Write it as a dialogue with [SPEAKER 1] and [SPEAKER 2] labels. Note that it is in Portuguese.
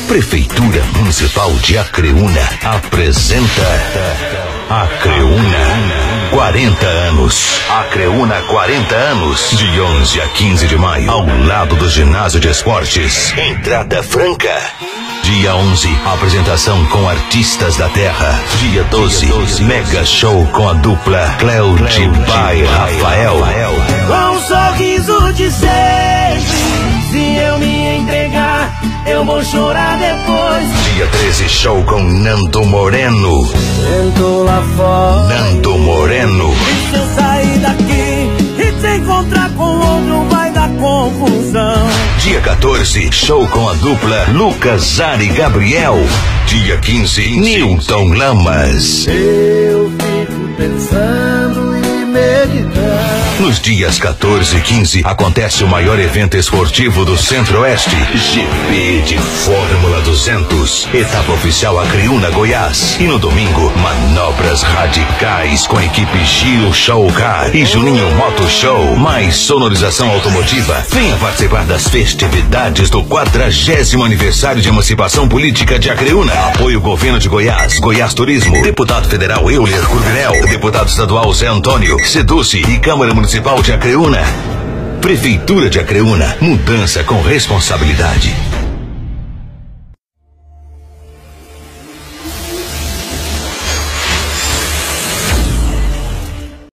[SPEAKER 1] Prefeitura Municipal de Acreúna apresenta Acreúna 40 anos. Acreúna 40 anos. De 11 a 15 de maio, ao lado do Ginásio de Esportes. Entrada franca. Dia 11, apresentação com artistas da terra. Dia 12, mega show com a dupla Cleudi by Rafael.
[SPEAKER 2] Com um sorriso de sempre, se eu me entregar, eu vou chorar depois.
[SPEAKER 1] Dia 13, show com Nando Moreno.
[SPEAKER 2] Tentou lá fora.
[SPEAKER 1] Nando Moreno.
[SPEAKER 2] E se eu sair daqui e te encontrar com outro, vai dar confusão.
[SPEAKER 1] Dia 14, show com a dupla Lucas e Gabriel. Dia 15, Newton Lamas.
[SPEAKER 2] Eu fico pensando e meditando.
[SPEAKER 1] Nos dias 14 e 15, acontece o maior evento esportivo do Centro-Oeste, GP de Fórmula 200, etapa oficial Acreúna, Goiás. E no domingo, manobras radicais com a equipe Giro Show Car e Juninho Moto Show, mais sonorização automotiva. Venha participar das festividades do 40º aniversário de emancipação política de Acreúna. Apoio Governo de Goiás, Goiás Turismo, Deputado Federal Euler Curvinel, Deputado Estadual Zé Antônio, Seduce e Câmara Municipal de Acreúna. Prefeitura de Acreúna, mudança com responsabilidade.